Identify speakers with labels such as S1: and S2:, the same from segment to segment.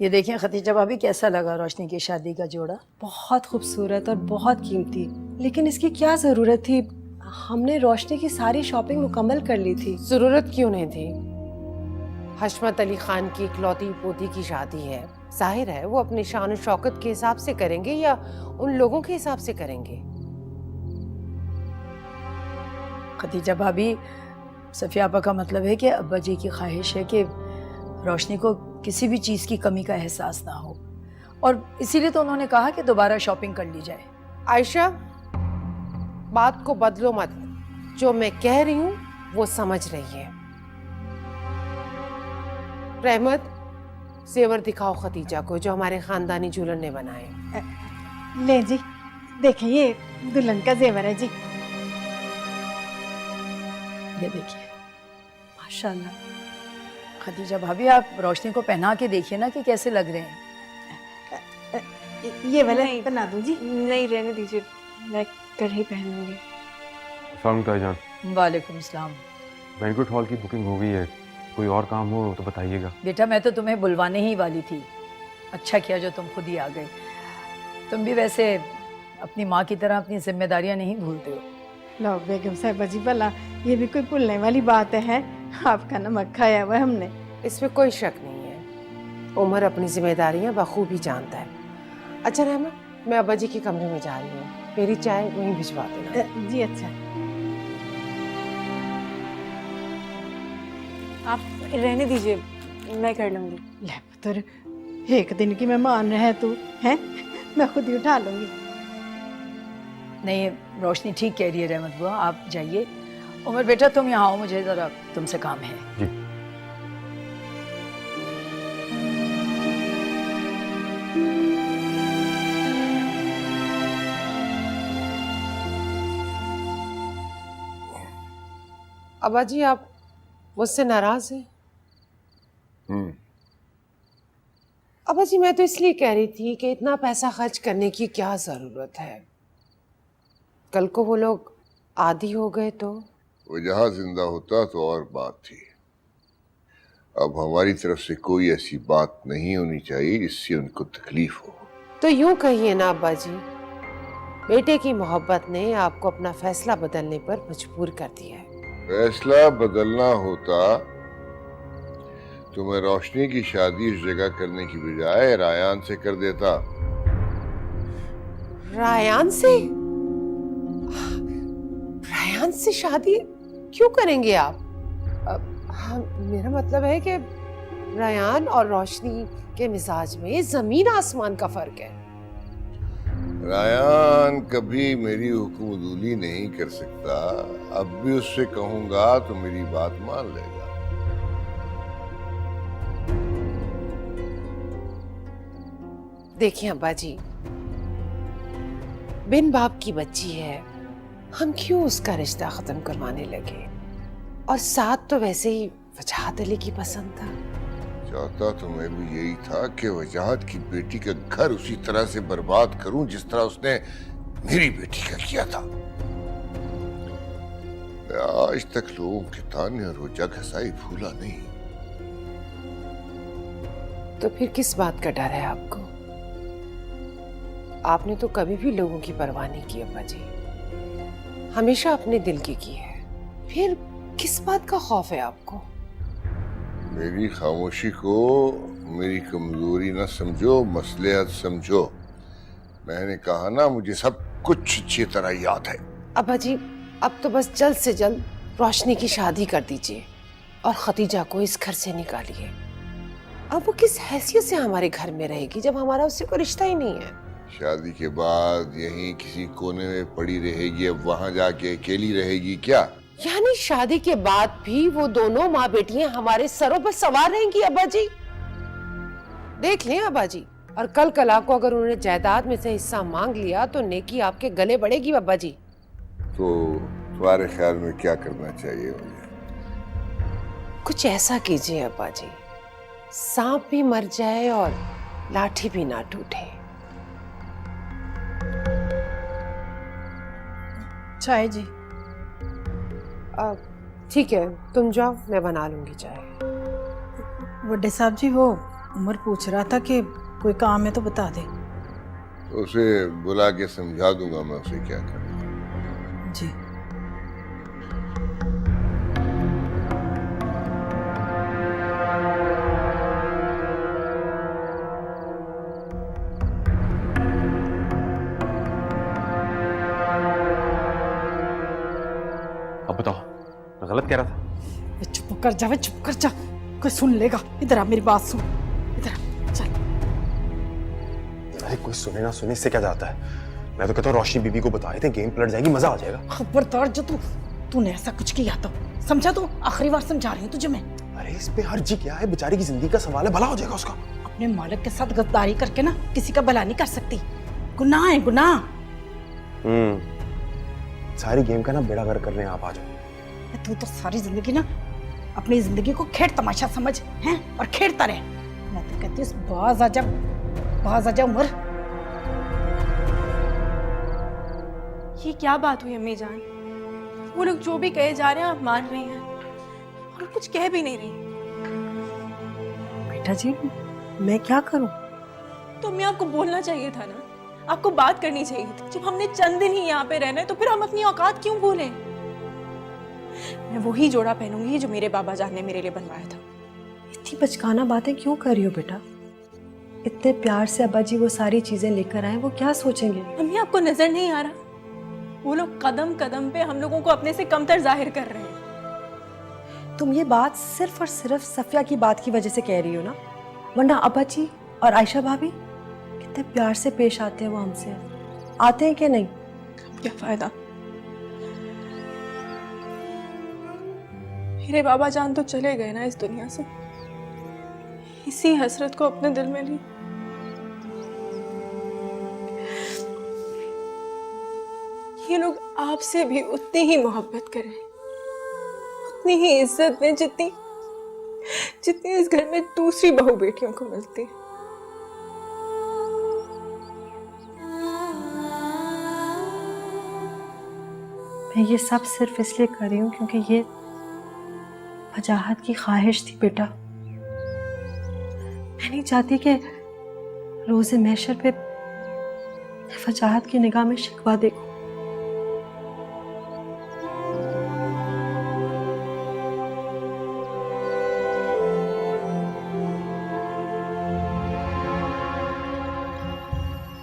S1: ये देखें खतीजा भाभी, कैसा लगा रोशनी की शादी का जोड़ा?
S2: बहुत खूबसूरत और बहुत कीमती, लेकिन इसकी क्या जरूरत थी? हमने रोशनी की सारी शॉपिंग मुकम्मल कर ली थी।
S3: जरूरत क्यों नहीं थी? हशमत अली खान की इकलौती पोती की शादी है, जाहिर है वो अपनी शान और शौकत के हिसाब से करेंगे या उन लोगों के हिसाब से करेंगे।
S1: खतीजा भाभी, सफिया आपा का मतलब है कि अब्बा जी की ख्वाहिश है कि रोशनी को किसी भी चीज़ की कमी का एहसास ना हो, और इसीलिए तो उन्होंने कहा कि दोबारा शॉपिंग कर ली जाए।
S3: आयशा, बात को बदलो मत, जो मैं कह रही हूँ वो समझ रही है। रहमत, जेवर दिखाओ खतीजा को जो हमारे खानदानी दुल्हन ने बनाए।
S2: ले जी, देखें ये दुल्हन का जेवर है जी।
S1: ये देखिए
S2: माशाल्लाह।
S1: खतीजा भाभी, आप रोशनी को पहना के देखिए ना कि कैसे लग रहे हैं।
S2: ये वाला
S4: नहीं।
S2: बना दूं जी?
S4: नहीं, रहने दीजिए, मैं कल ही पहनूंगी।
S5: अस्सलाम ताईजान।
S1: वालेकुम सलाम।
S5: बैंक्वेट हॉल की बुकिंग हो गई है, कोई और काम हो तो बताइएगा।
S1: बेटा, मैं तो तुम्हें बुलवाने ही वाली थी, अच्छा किया जो तुम खुद ही आ गए। तुम भी वैसे अपनी माँ की तरह अपनी जिम्मेदारियां नहीं भूलते हो।
S2: लो बेगम साहिबा जी, भला ये भी कोई भूलने वाली बात है? आपका नमक खाया हुआ है हमने।
S3: इसमें कोई शक नहीं है, उमर अपनी जिम्मेदारियां बखूबी जानता है। अच्छा रहमत, मैं अब्बा जी के कमरे में जा रही हूँ, मेरी चाय वहीं भिजवा देना।
S2: जी अच्छा।
S4: आप रहने दीजिए, मैं कर लूंगी।
S2: ले पुत्र, एक दिन की मेहमान रहे तू हैं, मैं खुद ही उठा लूंगी।
S1: नहीं, रोशनी ठीक कह रही है रहमत बुआ, आप जाइए। उमर बेटा, तुम यहाँ आओ, मुझे ज़रा तुमसे काम है।
S5: जी।
S3: अब्बा जी, आप मुझसे नाराज हैं? अब्बा जी, मैं तो इसलिए कह रही थी कि इतना पैसा खर्च करने की क्या जरूरत है? कल को वो लोग आदी हो गए तो?
S6: वो जहां जिंदा होता तो और बात थी। अब हमारी तरफ से कोई ऐसी बात नहीं होनी चाहिए जिससे उनको तकलीफ हो।
S3: तो यूं कहिए ना अब्बा जी, बेटे की मोहब्बत ने आपको अपना फैसला बदलने पर मजबूर कर दिया है।
S6: फैसला बदलना होता तो मैं रोशनी की शादी इस जगह करने की बजाय रायान से कर देता।
S3: रायान से? रायान से शादी क्यों करेंगे आप? हाँ, मेरा मतलब है कि रायान और रोशनी के मिजाज में जमीन आसमान का फर्क है।
S6: रायान कभी मेरी हुक्मदुली नहीं कर सकता। अब भी उससे कहूंगा तो मेरी बात मान लेगा।
S3: देखिए अब्बा जी, बिन बाप की बच्ची है, हम क्यों उसका रिश्ता खत्म करवाने लगे? और साथ तो वैसे ही वजाहत अली की पसंद था।
S6: चाहता तो मैं भी यही था कि वजाहत की बेटी का घर उसी तरह से बर्बाद करूं जिस तरह उसने मेरी बेटी का किया था। मैं आज तक लोगों के ताने और रोजा घसाई भूला नहीं।
S3: तो फिर किस बात का डर है आपको? आपने तो कभी भी लोगों की परवाह नहीं की अब्बा जी, हमेशा अपने दिल की है। फिर किस बात का खौफ है आपको?
S6: मेरी खामोशी को मेरी कमजोरी न समझो, मसलहत समझो। मैंने कहा ना, मुझे सब कुछ अच्छी तरह याद है।
S3: अब्बा जी, अब तो बस जल्द से जल्द रोशनी की शादी कर दीजिए और खतीजा को इस घर से निकालिए। अब वो किस हैसियत से हमारे घर में रहेगी जब हमारा उससे कोई रिश्ता ही नहीं है?
S6: शादी के बाद यहीं किसी कोने में पड़ी रहेगी, अब वहां जाके अकेली रहेगी क्या?
S3: यानी शादी के बाद भी वो दोनों माँ बेटियां हमारे सरों पर सवार रहेंगी अब्बा जी? देख लें अब्बा जी, और कल कला को अगर उन्होंने जायदाद में से हिस्सा मांग लिया तो नेकी आपके गले बढ़ेगी अब्बा जी।
S6: तो तुम्हारे ख्याल में क्या करना चाहिए मुझे?
S3: कुछ ऐसा कीजिए अब्बा जी, सांप भी मर जाए और लाठी भी ना टूटे।
S2: चाय जी?
S3: ठीक है, तुम जाओ, मैं बना लूंगी चाय।
S2: बड़े साहब जी, वो
S7: उमर पूछ रहा था कि कोई काम है तो बता दे।
S6: तो उसे बुला के समझा दूंगा मैं उसे क्या करना।
S7: जी।
S5: अब बताओ, मैं गलत कह रहा था?
S7: चुप कर जा, चुप कर जा, कोई सुन लेगा। इधर आ, मेरी बात सुन, इधर आ, चल।
S8: अरे कोई सुने ना सुने, इससे क्या जाता है? मैं तो कहता हूँ रोशनी बीबी को बता देते, गेम पलट जाएगी, मजा आ जाएगा।
S7: खबरदार जो तूने ऐसा कुछ किया तो समझा। तो आखिरी बार समझा रही हूँ तुझे मैं।
S8: अरे इस पे हर्जी क्या है? बेचारी की जिंदगी का सवाल है, भला हो जाएगा उसका।
S7: अपने मालिक के साथ गद्दारी करके ना किसी का भला नहीं कर सकती। गुनाह है, गुनाह।
S8: सारी गेम का ना बेड़ा गर्क कर रहे हैं आप। आ जाओ।
S7: तू तो सारी जिंदगी ना अपनी जिंदगी को खेल तमाशा समझ हैं और खेलता रहे। मैं तो कहती हूँ बाज आ जा उमर।
S4: ये क्या बात हुई अम्मी जान? वो लोग जो भी कहे जा रहे हैं आप मान रही हैं और कुछ कह भी नहीं रही।
S2: बेटा जी, मैं क्या करूं?
S4: तो अम्मी आपको बोलना चाहिए था ना, आपको बात करनी चाहिए थी। जब हमने चंद दिन ही यहाँ पे रहना है तो फिर हम अपनी औकात क्यों भूलें? मैं वही जोड़ा पहनूंगी जो मेरे बाबा जान ने मेरे लिए बनवाया था।
S2: इतनी बचकाना बातें क्यों कर रही हो बेटा? इतने प्यार से अब्बा जी वो सारी चीजें लेकर आए, वो क्या सोचेंगे?
S4: अम्मी आपको नजर नहीं आ रहा? वो लोग कदम कदम पे हम लोगों को अपने से कमतर जाहिर कर रहे हैं।
S2: तुम ये बात सिर्फ और सिर्फ सफिया की बात की वजह से कह रही हो ना? वरना अब्बा जी और आयशा भाभी कितने प्यार से पेश आते हैं वो हमसे। आते हैं कि नहीं?
S4: क्या फायदा? मेरे बाबा जान तो चले गए ना इस दुनिया से। इसी हसरत को अपने दिल में ली। ये लोग आपसे भी उतनी ही मोहब्बत करें, उतनी ही इज्जत दें जितनी इस घर में दूसरी बहू बेटियों को मिलती है।
S2: मैं ये सब सिर्फ इसलिए कर रही हूँ क्योंकि ये वजाहत की ख्वाहिश थी बेटा। मैं नहीं चाहती कि रोज़े महशर पे वजाहत की निगाह में शिकवा देखूं।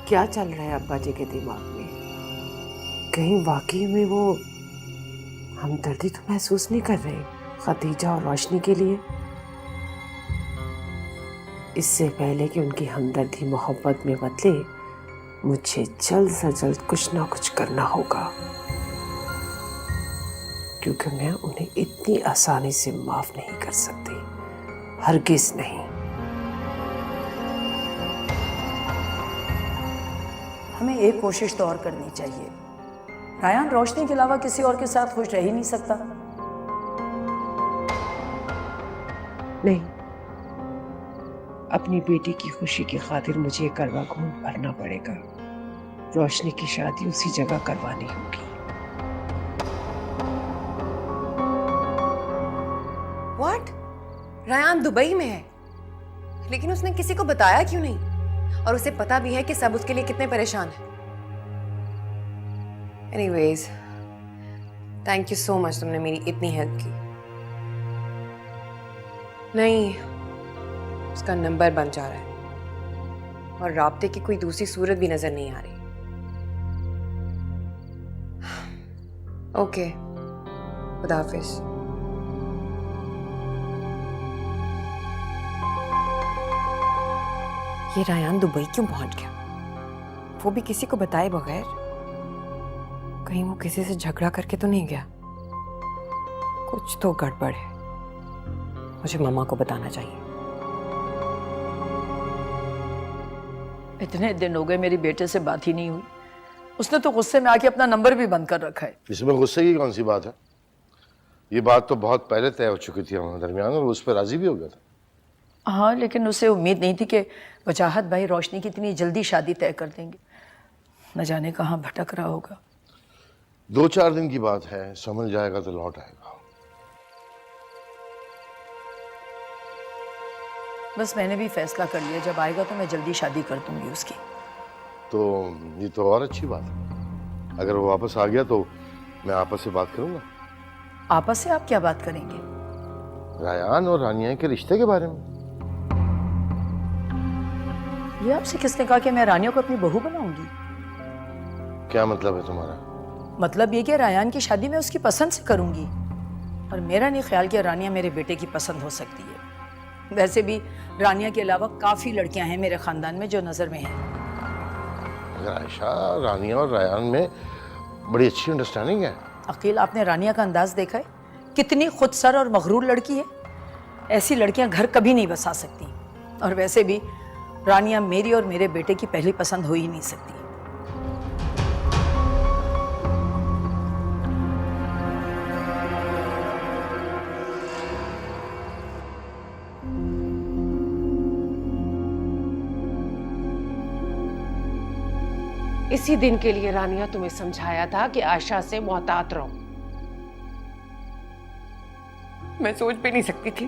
S3: क्या चल रहा है अब्बा जी के दिमाग में? कहीं वाकई में वो हमदर्दी तो महसूस नहीं कर रहे खदीजा और रोशनी के लिए? इससे पहले कि उनकी हमदर्दी मोहब्बत में बदले, मुझे जल्द से जल्द कुछ ना कुछ करना होगा, क्योंकि मैं उन्हें इतनी आसानी से माफ नहीं कर सकती, हरगिज नहीं।
S1: हमें एक कोशिश तो और करनी चाहिए। रायान रोशनी के अलावा किसी और के साथ खुश रह ही नहीं सकता।
S3: नहीं, अपनी बेटी की खुशी की खातिर मुझे ये करवा खून भरना पड़ेगा। रोशनी की शादी उसी जगह करवानी होगी।
S9: व्हाट? रायान दुबई में है, लेकिन उसने किसी को बताया क्यों नहीं? और उसे पता भी है कि सब उसके लिए कितने परेशान हैं। Anyways, thank you so much, तुमने मेरी इतनी हेल्प की। नहीं, उसका नंबर बन जा रहा है और राब्ते की कोई दूसरी सूरत भी नजर नहीं आ रही। ओके, खुदा हाफिज। ये रायान दुबई क्यों पहुंच गया? वो भी किसी को बताए बगैर? कहीं वो किसी से झगड़ा करके तो नहीं गया? कुछ तो गड़बड़ है, मुझे मम्मा को बताना चाहिए।
S1: इतने दिन हो गए मेरी बेटे से बात ही नहीं हुई। उसने तो गुस्से में आके अपना नंबर भी बंद कर रखा है।
S6: इसमें गुस्से की कौन सी बात है? ये बात तो बहुत पहले तय हो चुकी थी हमारे दरमियान और उस पर राजी भी हो गया था।
S1: हाँ, लेकिन उसे उम्मीद नहीं थी कि वजाहत भाई रोशनी की इतनी जल्दी शादी तय कर देंगे। न जाने कहाँ भटक रहा होगा।
S6: 2-4 दिन की बात है, समझ जाएगा तो लौट आएगा।
S1: बस मैंने भी फैसला कर लिया, जब आएगा तो मैं जल्दी शादी कर दूंगी उसकी।
S6: तो ये तो और अच्छी बात है। अगर वो वापस आ गया तो मैं आपस से बात करूंगा।
S1: आपस से आप क्या बात करेंगे?
S6: रायान और रानिया के रिश्ते के बारे में।
S1: ये आपसे किसने कहा कि मैं रानिया को अपनी बहू बनाऊंगी?
S6: क्या मतलब है तुम्हारा?
S1: मतलब ये कि रायान की शादी मैं उसकी पसंद से करूंगी, और मेरा नहीं ख्याल कि रानिया मेरे बेटे की पसंद हो सकती है। वैसे भी रानिया के अलावा काफी लड़कियां हैं मेरे खानदान में जो नजर में हैं।
S6: अगर आयशा, रानिया और रायान में बड़ी अच्छी अंडरस्टैंडिंग है।
S1: अकील, आपने रानिया का अंदाज देखा है? कितनी खुदसर और मगरूर लड़की है। ऐसी लड़कियां घर कभी नहीं बसा सकती, और वैसे भी रानिया मेरी और मेरे बेटे की पहली पसंद हो ही नहीं सकती।
S3: इसी दिन के लिए रानिया तुम्हें समझाया था कि आयशा से मोहतात रहो।
S9: मैं सोच भी नहीं सकती थी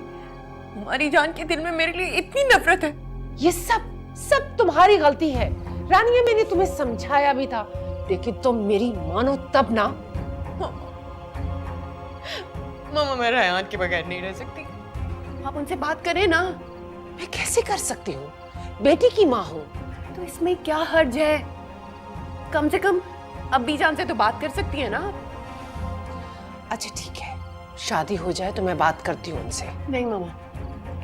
S9: हमारी जान के दिल में मेरे लिए इतनी नफरत है।
S3: ये सब तुम्हारी गलती है रानिया। मैंने तुम्हें समझाया भी था, लेकिन तुम मेरी मानो तब ना।
S9: मामा, मैं रायान के बगैर नहीं रह सकती। आप उनसे बात करें ना।
S3: मैं कैसे कर सकती हूँ? बेटी की माँ हूँ।
S9: तो इसमें क्या हर्ज है? कम से कम अब्बी जान से तो बात कर सकती है ना।
S3: अच्छा ठीक है, शादी हो जाए तो मैं बात करती हूँ उनसे।
S9: नहीं मामा,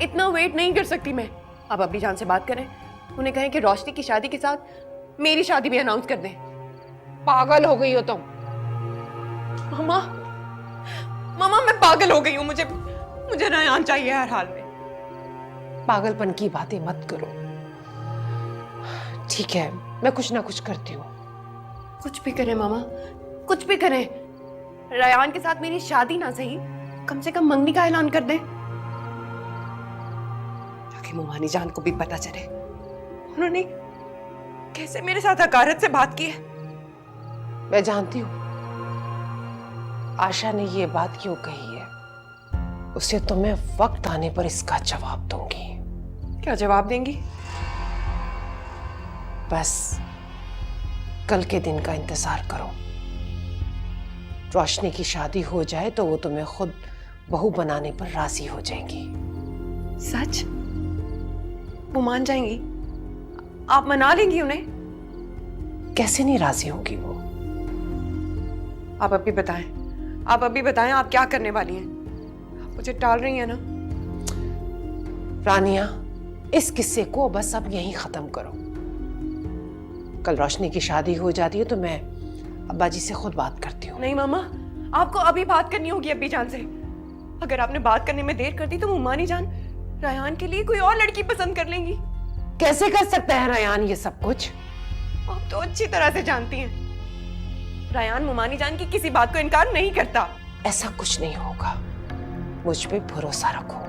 S9: इतना वेट नहीं कर सकती मैं। आप अब्बी जान से बात करें, उन्हें कहें कि रोशनी की शादी के साथ मेरी शादी भी अनाउंस कर दें।
S3: पागल हो गई हो तुम।
S9: मामा, मामा मैं पागल हो गई हूँ। मुझे रायान चाहिए हर हाल में।
S3: पागलपन की बातें मत करो। ठीक है, मैं कुछ ना कुछ करती हूँ।
S9: कुछ भी करें मामा, कुछ भी करें। रायान के साथ मेरी शादी ना सही, कम से कम मंगनी का ऐलान कर दें, ताकि मुमानी जान को भी पता चले उन्होंने कैसे मेरे साथ हकारत से बात की है।
S3: मैं जानती हूँ आशा ने ये बात क्यों कही है। उसे तो मैं वक्त आने पर इसका जवाब दूंगी।
S9: क्या जवाब देंगी?
S3: बस कल के दिन का इंतजार करो। रोशनी की शादी हो जाए तो वो तुम्हें खुद बहू बनाने पर राजी हो जाएंगी।
S9: सच? वो मान जाएंगी? आप मना लेंगी उन्हें?
S3: कैसे नहीं राजी होगी वो?
S9: आप अभी बताएं, आप अभी बताएं, आप क्या करने वाली हैं? आप मुझे टाल रही हैं ना?
S3: रानिया, इस किस्से को बस अब यहीं खत्म करो। कल रोशनी की शादी हो जाती है तो मैं अब्बा जी से खुद बात करती हूँ।
S9: नहीं मामा, आपको अभी बात करनी होगी अब्बी जान से। अगर आपने बात करने में देर कर दी तो मुमानी जान रायान के लिए कोई और लड़की पसंद कर लेंगी।
S3: कैसे कर सकता है रायान ये सब कुछ?
S9: आप तो अच्छी तरह से जानती हैं रायान मुमानी जान की किसी बात को इनकार नहीं करता।
S3: ऐसा कुछ नहीं होगा, मुझ पे भरोसा रखो।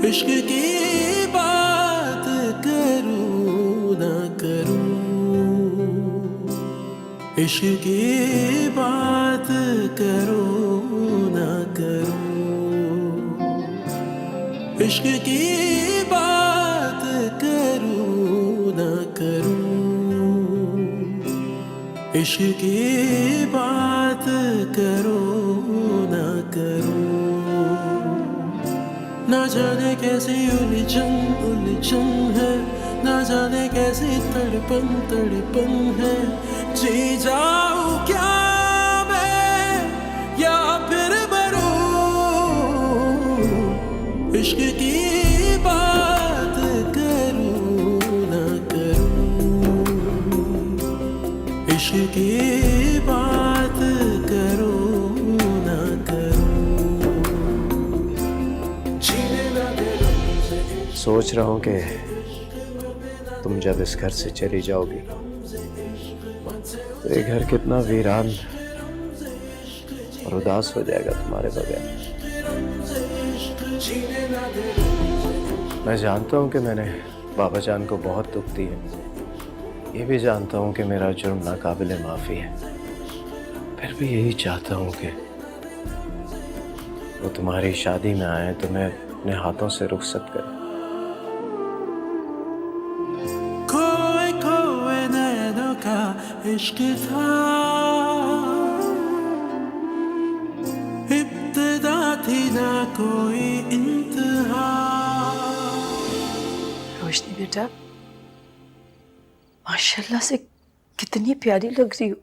S10: इश्क की बात करूं ना करूं, इश्क की बात करूं ना करूं, इश्क की बात करूं ना करूं, इश्क की बात करूं ना करूं। ना जाने कैसी उलझन है, ना जाने कैसी तड़पन है, जी जाऊं क्या मैं या फिर मरूं, इश्क की बात करूं ना करूं, इश्क की बात करूं ना करूं।
S11: सोच रहा हूँ कि तुम जब इस घर से चली जाओगी तो ये घर कितना वीरान और उदास हो जाएगा तुम्हारे बगैर। मैं जानता हूँ कि मैंने बाबा जान को बहुत दुख दी है, ये भी जानता हूँ कि मेरा जुर्म नाकाबिले माफ़ी है, फिर भी यही चाहता हूँ कि वो तुम्हारी शादी में आए, तुम्हें अपने हाथों से रुखसत करें।
S10: खोए खोए नैनों का इश्क था, इब्तिदा थी ना कोई इंतहा।
S1: रोशनी बेटा, माशाल्लाह से कितनी प्यारी लग रही हो।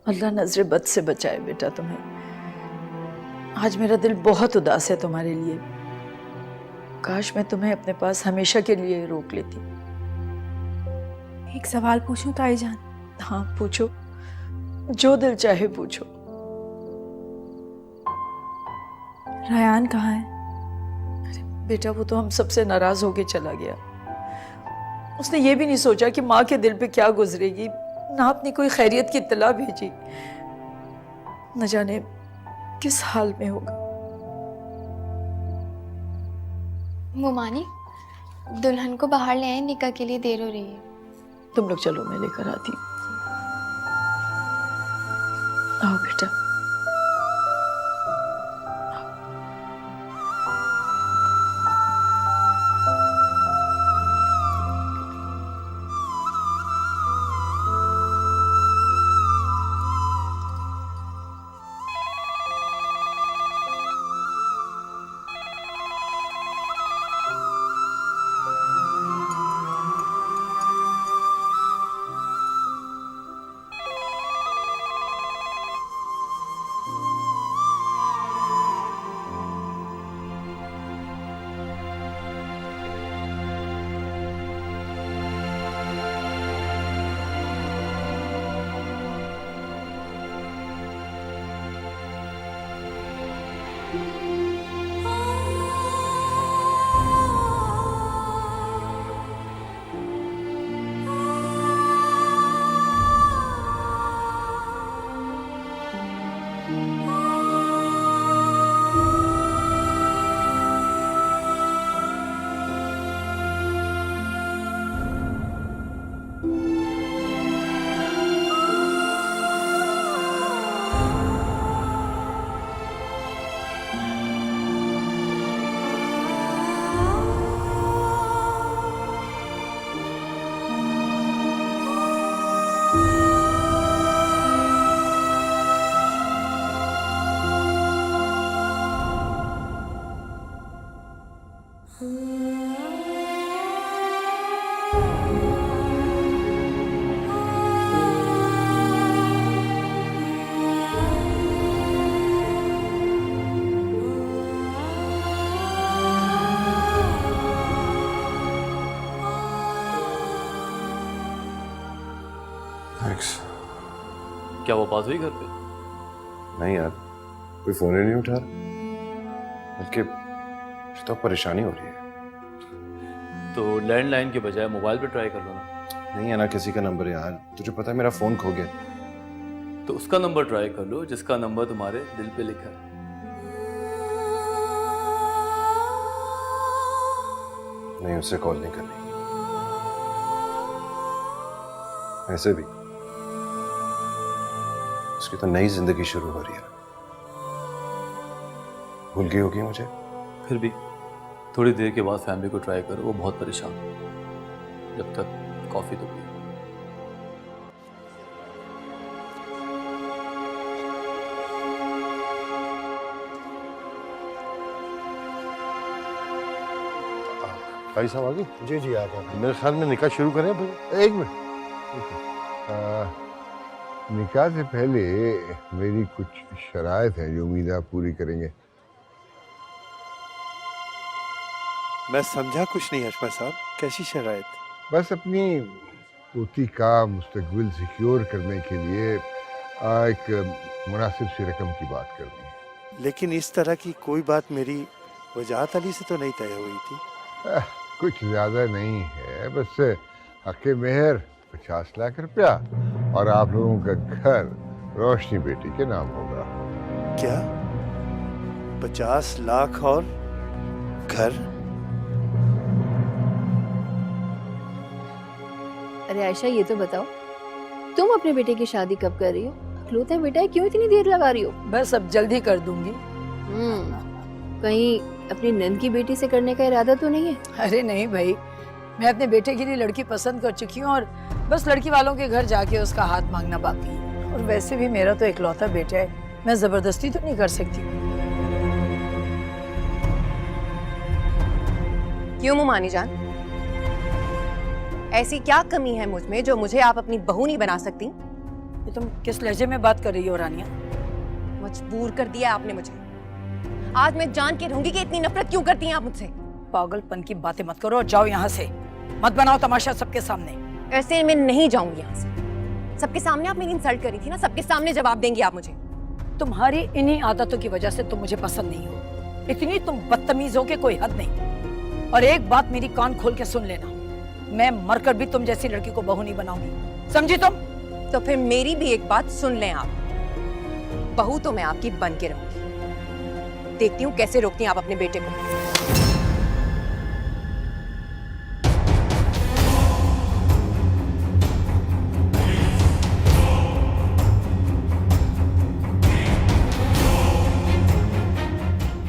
S1: अल्लाह नजर बद से बचाए बेटा तुम्हें। आज मेरा दिल बहुत उदास है तुम्हारे लिए। काश मैं तुम्हें अपने पास हमेशा के लिए रोक लेती।
S4: एक सवाल पूछूं ताई जान?
S1: हाँ पूछो, जो दिल चाहे पूछो।
S4: रायान कहाँ है?
S1: बेटा वो तो हम सबसे नाराज होके चला गया। उसने ये भी नहीं सोचा कि माँ के दिल पे क्या गुजरेगी, ना अपनी कोई खैरियत की इत्तला भेजी, न जाने किस हाल में होगा।
S12: मुमानी, दुल्हन को बाहर ले आए, निकाह के लिए देर हो रही है।
S1: तुम लोग चलो, मैं लेकर आती हूँ। आओ बेटा।
S5: थैंक्स।
S13: क्या वो बात हुई घर पे?
S5: नहीं यार, कोई फोन ही नहीं उठा रहा, बल्कि तो परेशानी हो रही है।
S13: तो लैंडलाइन के बजाय मोबाइल पे ट्राई कर लो ना।
S5: नहीं है ना किसी का नंबर यार, तुझे पता है मेरा फोन खो गया।
S13: तो उसका नंबर ट्राई कर लो जिसका नंबर तुम्हारे दिल पे लिखा है।
S5: कहीं उससे कॉल नहीं करनी। ऐसे भी उसकी तो नई जिंदगी शुरू हो रही है। भूल गई होगी मुझे।
S13: फिर भी थोड़ी देर के बाद फैमिली को ट्राई करो, वो बहुत परेशान हो। जब तक कॉफ़ी तो पियो।
S6: भाई साहब आ गए? जी जी आ गए। मेरे ख्याल में निकाह शुरू करें फिर। एक मिनट, निकाह से पहले मेरी कुछ शराइत है जो उम्मीद है आप पूरी करेंगे।
S10: मैं समझा कुछ नहीं हशमत साहब, कैसी शराइत?
S6: बस अपनी पोती का मुस्तकबिल सिक्योर करने के लिए एक मुनासिब सी रकम की बात करनी है।
S10: लेकिन इस तरह की कोई बात मेरी वजाहत अली से तो नहीं तय हुई थी।
S6: कुछ ज्यादा नहीं है, बस हक़ मेहर 50 लाख रुपया और आप लोगों का घर रोशनी बेटी के नाम होगा।
S10: क्या 50 लाख और घर?
S14: अरे आयशा, ये तो बताओ तुम अपने बेटे की शादी कब कर रही हो? अखलौता बेटा है, क्यों इतनी देर लगा रही हो?
S1: बस अब जल्दी कर दूंगी।
S14: कहीं अपनी नंद की बेटी से करने का इरादा तो नहीं है?
S1: अरे नहीं भाई, मैं अपने बेटे के लिए लड़की पसंद कर चुकी हूँ और बस लड़की वालों के घर जाके उसका हाथ मांगना बाकी है। और वैसे भी मेरा तो इकलौता बेटा है, मैं जबरदस्ती तो नहीं कर सकती।
S15: क्यों मुमानी जान, ऐसी क्या कमी है मुझ में जो मुझे आप अपनी बहू नहीं बना सकती?
S1: ये तुम किस लहजे में बात कर रही हो रानिया?
S15: मजबूर कर दिया आपने मुझे। आज मैं जान के रहूंगी कि इतनी नफरत क्यों करती हैं आप मुझसे।
S1: पागलपन की बातें मत करो और जाओ यहाँ से, मत बनाओ तमाशा सबके सामने।
S15: ऐसे मैं नहीं जाऊंगी यहाँ से। सबके सामने आप मेरी इंसल्ट करी थी ना, सबके सामने जवाब देंगी आप मुझे।
S1: तुम्हारी इन्हीं आदतों की वजह से तुम मुझे पसंद नहीं हो। इतनी तुम बदतमीज हो के कोई हद नहीं। और एक बात मेरी कान खोल के सुन लेना, मैं मरकर भी तुम जैसी लड़की को बहू नहीं बनाऊंगी, समझी तुम?
S15: तो फिर मेरी भी एक बात सुन लें आप, बहू तो मैं आपकी बन के रहूंगी। देखती हूँ कैसे रोकती हैं आप अपने बेटे को।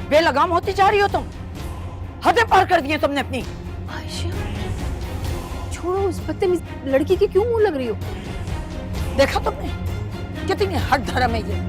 S1: बेलगाम होती जा रही हो तुम, हदें पार कर दी है तुमने अपनी।
S14: आयशा, छोड़ो उस बदतमीज लड़की की क्यों मुंह लग रही हो?
S1: देखा तुमने कितनी हट धर्म है ये।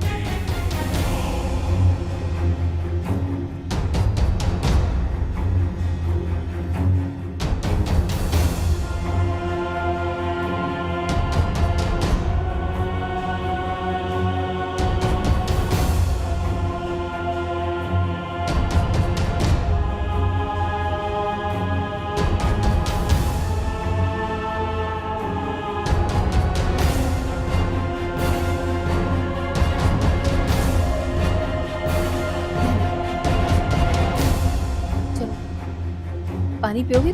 S14: पानी पियोगे?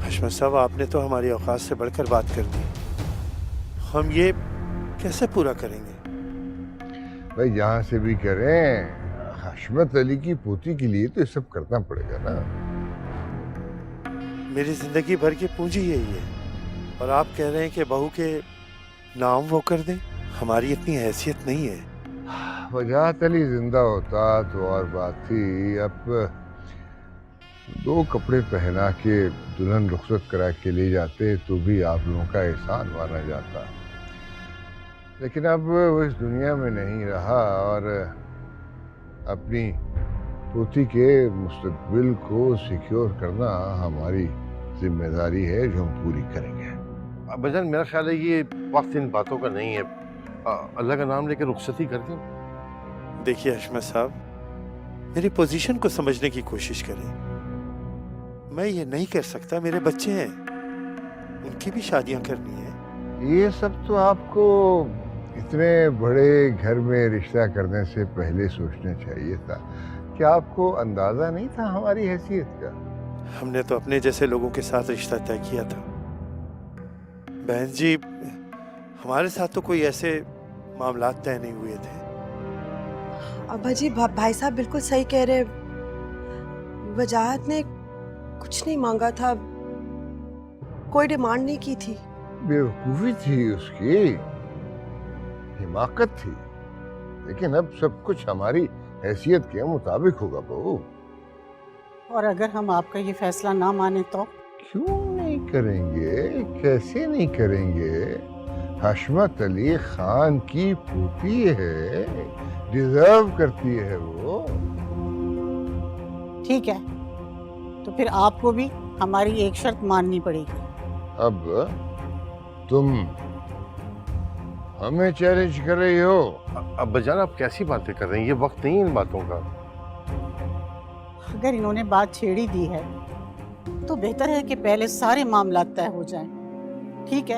S10: हशमत साहब, आपने तो हमारी औकात से बढ़कर बात कर दी। हम ये कैसे पूरा करेंगे?
S6: भाई जहाँ से भी करें, हशमत अली की पोती के लिए तो ये सब करना पड़ेगा ना।
S10: मेरी जिंदगी भर की पूंजी यही है और आप कह रहे हैं कि बहू के नाम वो कर दें? हमारी इतनी हैसियत नहीं है।
S6: वजाहत अली जिंदा होता तो और बात थी। अब 2 कपड़े पहना के दुल्हन रुखसत करा के ले जाते तो भी आप लोगों का एहसान माना जाता, लेकिन अब वो इस दुनिया में नहीं रहा और अपनी पोती के मुस्तकबिल को सिक्योर करना हमारी जिम्मेदारी है जो हम पूरी करेंगे।
S16: अब्बाजान, मेरा ख्याल है ये वक्त इन बातों का नहीं है। अल्लाह का नाम लेकर रुखसती कर दें।
S10: देखिए हशमत साहब, मेरी पोजीशन को समझने की कोशिश करें। मैं ये नहीं कर सकता, मेरे बच्चे हैं, उनकी भी शादियां करनी है।
S6: ये सब तो आपको इतने बड़े घर में रिश्ता करने से पहले सोचना चाहिए था। क्या आपको अंदाजा नहीं था हमारी हैसियत का?
S10: हमने तो अपने जैसे लोगों के साथ रिश्ता तय किया था। बहन जी, हमारे साथ तो कोई ऐसे मामलात तय नहीं हुए थे।
S2: अब्बा जी, भाई साहब बिल्कुल सही कह रहे। वजाहत ने कुछ नहीं मांगा था, कोई डिमांड नहीं की थी।
S6: बेवकूफी थी उसकी, हिमाकत थी, लेकिन अब सब कुछ हमारी हैसियत के मुताबिक होगा बहू।
S7: और अगर हम आपका ये फैसला ना माने तो?
S6: क्यों नहीं करेंगे, कैसे नहीं करेंगे? हशमत अली खान की पोती है, डिजर्व करती है वो।
S7: ठीक है, तो फिर आपको भी हमारी एक शर्त माननी पड़ेगी।
S6: अब तुम हमें चैलेंज कर रही हो?
S16: अब्बाजान आप कैसी बातें कर रहे हैं, ये वक्त नहीं है इन बातों का।
S7: अगर इन्होंने बात छेड़ी दी है तो बेहतर है कि पहले सारे मामला तय हो जाएं। ठीक है,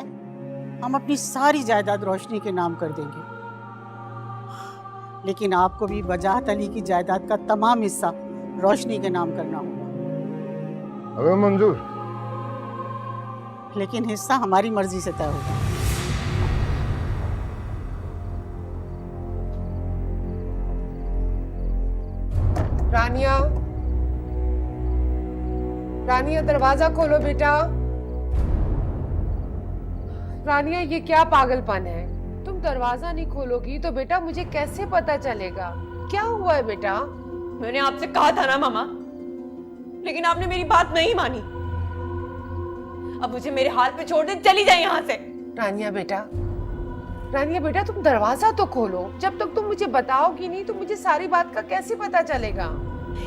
S7: हम अपनी सारी जायदाद रोशनी के नाम कर देंगे, लेकिन आपको भी वजाहत अली की जायदाद का तमाम हिस्सा रोशनी के नाम करना होगा।
S6: हमें मंजूर,
S7: लेकिन हिस्सा हमारी मर्जी से तय होगा।
S3: रानिया, रानिया दरवाजा खोलो बेटा। रानिया ये क्या पागलपन है, तुम दरवाजा नहीं खोलोगी तो बेटा मुझे कैसे पता चलेगा क्या हुआ है बेटा?
S4: मैंने आपसे कहा था ना मामा, लेकिन आपने मेरी बात नहीं मानी। अब मुझे मेरे हाल पे छोड़ दे, चली जाए यहाँ से।
S3: रानिया बेटा, रानिया बेटा तुम दरवाजा तो खोलो। जब तक तुम मुझे बताओगी नहीं तो मुझे सारी बात का कैसे पता चलेगा?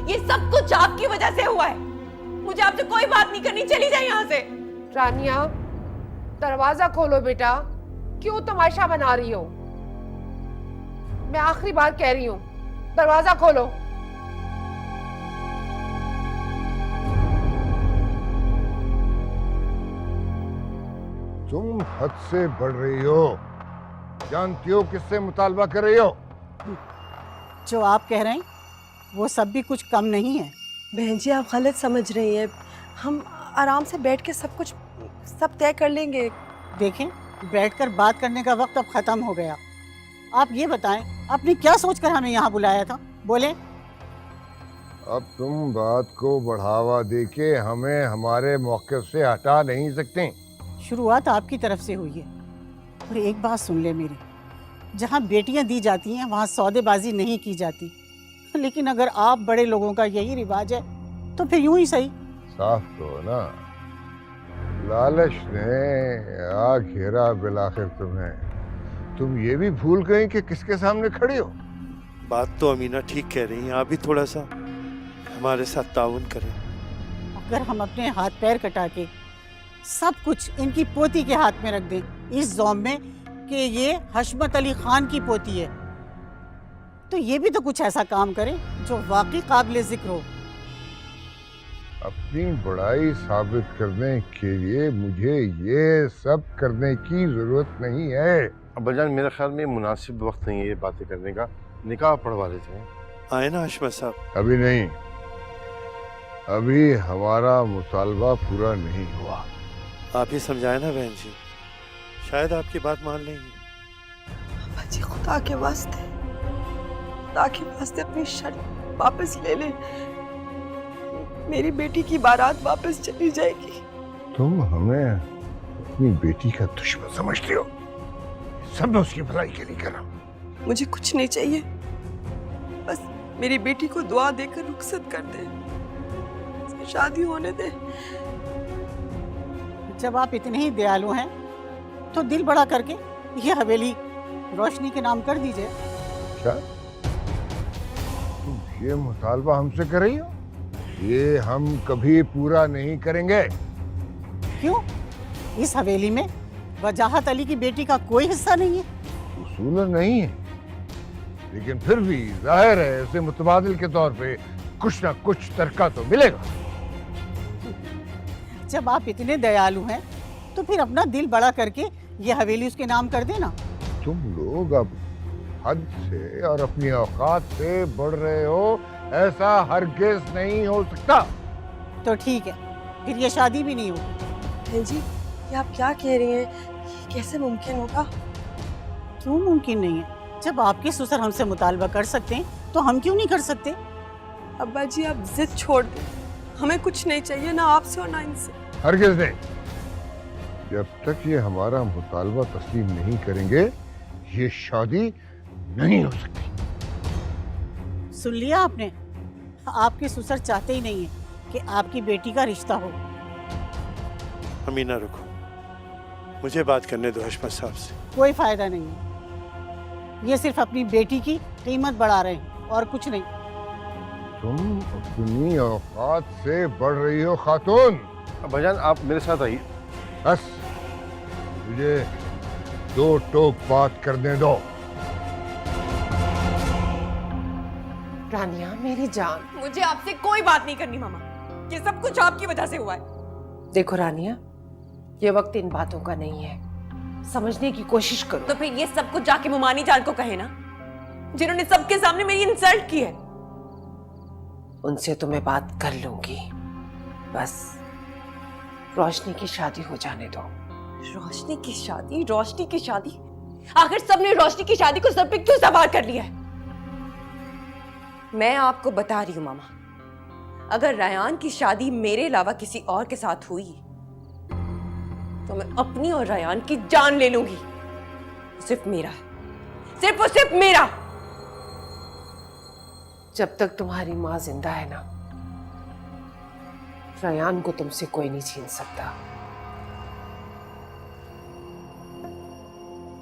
S4: ये सब कुछ आपकी वजह से हुआ है। मुझे आपसे कोई बात नहीं करनी, चली जाए यहाँ से।
S3: रानिया दरवाजा खोलो बेटा, क्यों तमाशा बना रही हो? मैं आखिरी बार कह रही हूँ, दरवाजा खोलो।
S6: तुम हद से बढ़ रही हो, जानती हो किससे मुतालबा कर रही हो?
S7: जो आप कह रहे हैं वो सब भी कुछ कम नहीं है।
S2: बहन जी आप गलत समझ रही हैं, हम आराम से बैठ के सब तय कर लेंगे।
S7: देखें, बैठकर बात करने का वक्त अब खत्म हो गया। आप ये बताएं, आपने क्या सोचकर हमें यहाँ बुलाया था? बोले।
S6: अब तुम बात को बढ़ावा देके हमें हमारे मौके से हटा नहीं सकते।
S7: शुरुआत आपकी तरफ से हुई है, और एक बात सुन ले मेरी, जहाँ बेटियां दी जाती हैं वहाँ सौदेबाजी नहीं की जाती। लेकिन अगर आप बड़े लोगों का यही रिवाज है तो फिर यूं ही सही।
S6: साफ तो ना, लालच ने आ घेरा बिलाखिर तुम्हें। तुम ये भी भूल गए कि किसके सामने खड़ी हो।
S10: बात तो अमीना ठीक कह रही हैं, आप भी थोड़ा सा हमारे साथ ताउन करें।
S7: अगर हम अपने हाथ पैर कटा के सब कुछ इनकी पोती के हाथ में रख दें इस ज़ौम में कि ये हशमत अली खान की पोती है, तो ये भी तो कुछ ऐसा काम करें जो वाकई काबिल जिक्र हो।
S6: अपनी बड़ाई साबित करने के लिए मुझे ये सब करने की जरूरत नहीं है।
S16: अब्बाजान मेरे ख्याल में मुनासिब वक्त नहीं है ये बातें करने का, निकाह पढ़वा लेते हैं।
S10: आए ना हशमत साहब?
S6: अभी नहीं, अभी हमारा मुतालबा पूरा नहीं हुआ।
S10: आप ही समझाए ना बहन जी, शायद आपकी बात मान लेंगे।
S2: जी खुदा के वास्ते अपनी शर्त वापस ले ले, मेरी बेटी की बारात वापस चली जाएगी।
S6: तुम हमें अपनी बेटी का दुश्मन समझते हो, सब मैं उसकी भलाई के लिए कर रहा हूँ।
S2: मुझे कुछ नहीं चाहिए, बस मेरी बेटी को दुआ देकर रुखसत कर दे, शादी होने दे।
S7: जब आप इतने ही दयालु हैं तो दिल बड़ा करके ये हवेली रोशनी के नाम कर दीजिए।
S6: क्या तुम ये मुतालबा हमसे कर रही हो? ये हम कभी पूरा नहीं करेंगे।
S7: क्यों? इस हवेली में वजाहत अली की बेटी का कोई हिस्सा नहीं है?
S6: उसूलन नहीं है, लेकिन फिर भी जाहिर है इसे मुतबादिल के तौर पे कुछ ना कुछ तरका तो मिलेगा।
S7: जब आप इतने दयालु हैं तो फिर अपना दिल बड़ा करके ये हवेली उसके नाम कर देना।
S6: तुम लोग अब हद से और अपनी औकात से बढ़ रहे हो, ऐसा हरगिज नहीं हो सकता।
S7: तो ठीक है, फिर ये शादी भी नहीं होगी।
S2: जी ये आप क्या कह रही हैं? ये कैसे मुमकिन होगा?
S7: क्यों मुमकिन नहीं है? जब आपके ससुर हमसे मुतालबा कर सकते हैं तो हम क्यों नहीं कर सकते?
S2: अब्बा जी आप जिद छोड़ दें, हमें कुछ नहीं चाहिए, ना आपसे और ना इनसे।
S6: हरगिज़ नहीं। जब तक ये हमारा मुतालबा तस्लीम नहीं करेंगे ये शादी नहीं हो सकती।
S7: सुन लिया आपने? आपके ससुर चाहते ही नहीं है कि आपकी बेटी का रिश्ता हो।
S10: अमीना रुको, मुझे बात करने दो हशमत साहब से।
S7: कोई फायदा नहीं है, ये सिर्फ अपनी बेटी की कीमत बढ़ा रहे हैं और कुछ नहीं।
S6: तुम अपनी औकात से बढ़ रही हो खातून।
S16: भाईजान आप मेरे साथ आइए।
S6: बस मुझे 2 टोक बात करने दो।
S3: रानिया मेरी जान,
S15: मुझे आपसे कोई बात नहीं करनी मामा। ये सब कुछ आपकी वजह से हुआ है।
S3: देखो रानिया, ये वक्त इन बातों का नहीं है, समझने की कोशिश करो।
S15: तो फिर ये सब कुछ जाके मुमानी जान को कहे ना, जिन्होंने सबके सामने मेरी इंसल्ट की है।
S3: उनसे तो मैं बात कर लूंगी, बस रोशनी की शादी हो जाने दो।
S15: रोशनी की शादी? रोशनी की शादी? आखिर सबने रोशनी की शादी को सर पे क्यों सवार कर लिया है? मैं आपको बता रही हूँ मामा, अगर रयान की शादी मेरे अलावा किसी और के साथ हुई तो मैं अपनी और रयान की जान ले लूंगी। सिर्फ मेरा, सिर्फ और सिर्फ मेरा।
S3: जब तक तुम्हारी माँ जिंदा है ना, रयान को तुमसे कोई नहीं छीन सकता।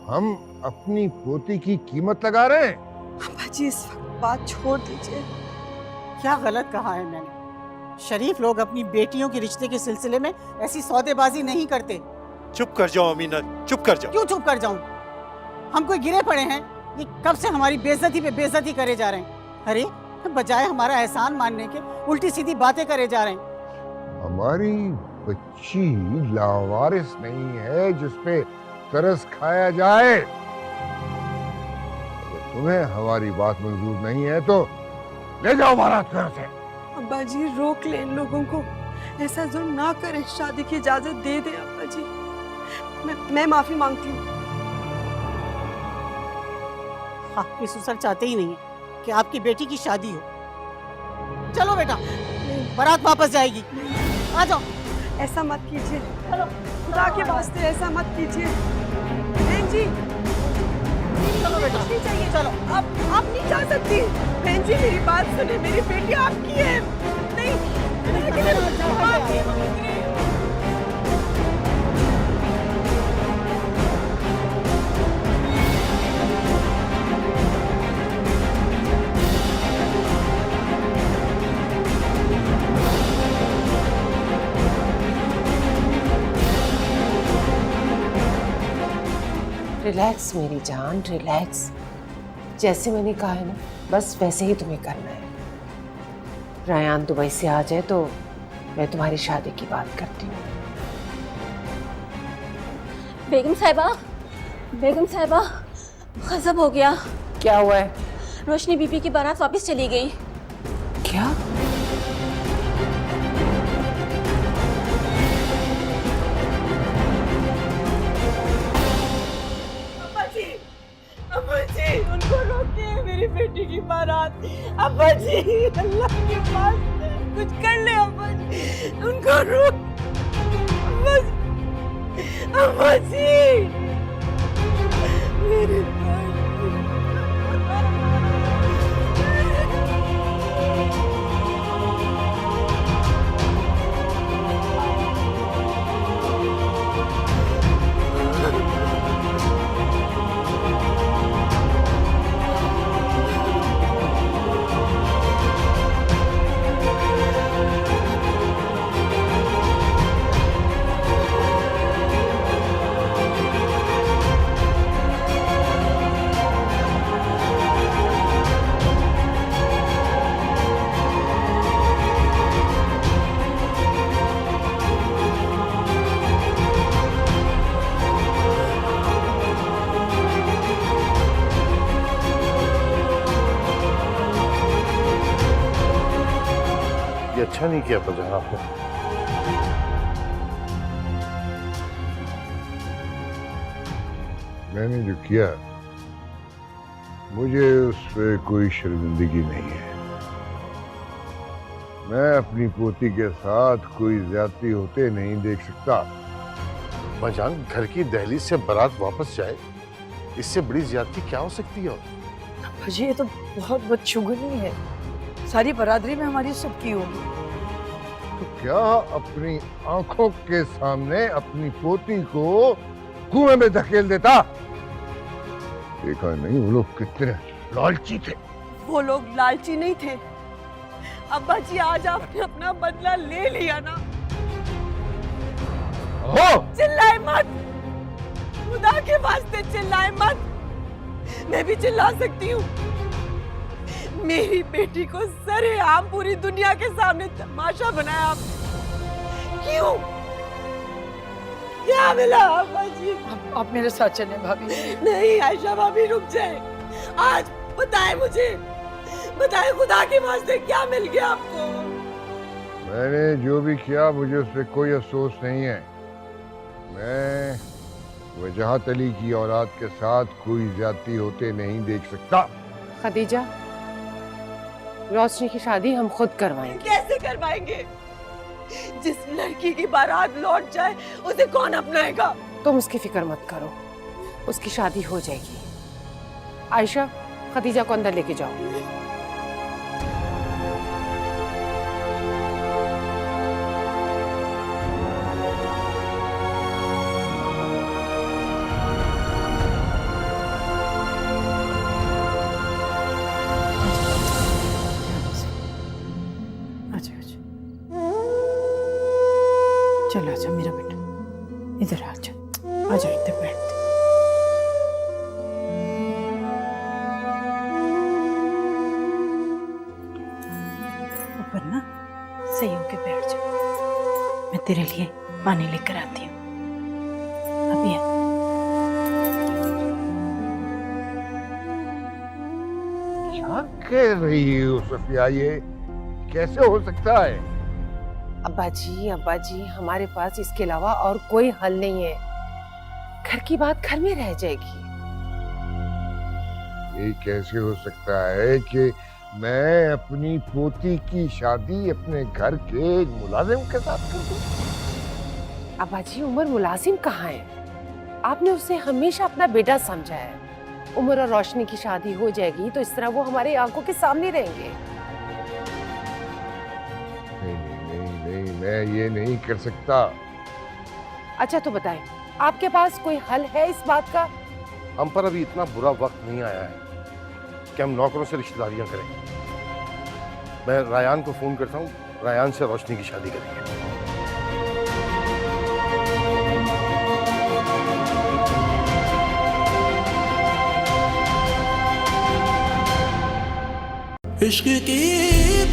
S6: हम अपनी पोती की कीमत लगा रहे हैं।
S2: अब्बा जी इस वक्त बात छोड़ दीजिए।
S7: क्या गलत कहा है मैंने? शरीफ लोग अपनी बेटियों के रिश्ते के सिलसिले में ऐसी सौदेबाजी नहीं करते।
S10: चुप कर जाओ अमीना, चुप कर जाओ।
S7: क्यों चुप कर जाऊं? हम कोई गिरे पड़े हैं? ये कब से हमारी बेइज्जती पे बेइज्जती करे जा रहे हैं। अरे बजाय हमारा एहसान मानने के उल्टी सीधी बातें करे जा रहे हैं।
S6: हमारी बच्ची लावारिस नहीं है जिसपे तरस खाया जाए। अगर तुम्हें हमारी बात मंजूर नहीं है तो ले जाओ बारात घर से।
S2: अब्बा जी रोक ले इन लोगों को, ऐसा जुल्म ना करें, शादी की इजाजत दे दे अब्बा जी। मैं माफी मांगती हूँ।
S7: आपके ससुर चाहते ही नहीं है कि आपकी बेटी की शादी हो। चलो बेटा, बारात वापस जाएगी। आ जाओ।
S2: ऐसा मत कीजिए, खुदा के वास्ते ऐसा मत कीजिए। बहन जी
S7: चलो बेटा,
S2: नहीं चाहिए।
S7: चलो।
S2: आप नहीं जा सकती। बहन जी मेरी बात सुने, मेरी बेटी आपकी है। नहीं,
S3: रिलैक्स मेरी जान, रिलैक्स। जैसे मैंने कहा है ना, बस वैसे ही तुम्हें करना है। रयान दुबई से आ जाए तो मैं तुम्हारी शादी की बात करती हूँ।
S4: बेगम साहिबा, गजब हो गया।
S3: क्या हुआ है?
S4: रोशनी बीबी की बारात वापस चली गई।
S3: क्या?
S2: अब्बा जी उनको रोकिए, मेरी बेटी की बारात। अब्बा जी अल्लाह के पास कुछ कर ले अब्बा जी, उनको रोक। अब्बा जी मेरी
S16: अच्छा नहीं किया पजा आपने।
S6: मैंने जो किया मुझे उस पर कोई शर्मिंदगी नहीं है। मैं अपनी पोती के साथ कोई ज्यादती होते नहीं देख सकता।
S16: भाईजान, घर की दहलीज से बारात वापस जाए, इससे बड़ी ज्यादती क्या हो सकती है?
S1: अजी ये तो बहुत बदशुगुनी है, सारी बरादरी में हमारी सबकी होगी।
S6: तो क्या अपनी आंखों के सामने अपनी पोती को कुएं में धकेल देता? देखा नहीं वो लोग कितने लालची थे।
S15: वो लोग लालची नहीं थे अब्बा जी, आज आपने अपना बदला ले लिया ना। चिल्लाए मत, खुदा के वास्ते चिल्लाए मत। मैं भी चिल्ला सकती हूँ। मेरी बेटी को सरेआम पूरी दुनिया के सामने तमाशा बनाया आप। क्यों? क्या मिला अब्बा जी?
S1: आप मेरे साथ चलें भाभी।
S15: नहीं आयशा भाभी, रुक जाए। आज बताए मुझे, बताए खुदा के वास्ते क्या मिल गया आपको?
S6: मैंने जो भी किया मुझे उस पर कोई अफसोस नहीं है। मैं वजाहत अली की औलाद के साथ कोई ज्यादती होते नहीं देख सकता।
S3: खदीजा, रोशनी की शादी हम खुद करवाएंगे।
S15: कैसे करवाएंगे? जिस लड़की की बारात लौट जाए उसे कौन अपनाएगा?
S3: तुम उसकी फिक्र मत करो, उसकी शादी हो जाएगी। आयशा, खदीजा को अंदर लेके जाओ।
S1: चल आजा मेरा बेटा, इधर आजा, आजा इधर बैठ। ऊपर ना सही होके बैठ जा, मैं तेरे लिए पानी लेकर आती हूँ। अभी
S6: क्या कह रही हो सफिया? ये कैसे हो सकता है?
S3: अब्बा जी, हमारे पास इसके अलावा और कोई हल नहीं है। घर की बात घर में रह जाएगी।
S6: ये कैसे हो सकता है कि मैं अपनी पोती की शादी अपने घर के एक मुलाजिम के साथ कर दूं?
S3: अब्बा जी, उमर मुलाजिम कहाँ है? आपने उसे हमेशा अपना बेटा समझा है। उमर और रोशनी की शादी हो जाएगी तो इस तरह वो हमारे आंखों के सामने रहेंगे।
S6: नहीं, मैं ये नहीं कर सकता।
S3: अच्छा तो बताएं, आपके पास कोई हल है इस बात का?
S16: हम पर अभी इतना बुरा वक्त नहीं आया है कि हम नौकरों से रिश्तेदारियां करें। मैं रायान को फोन करता हूँ, रायान से रोशनी की शादी करेंगे।
S17: इश्क की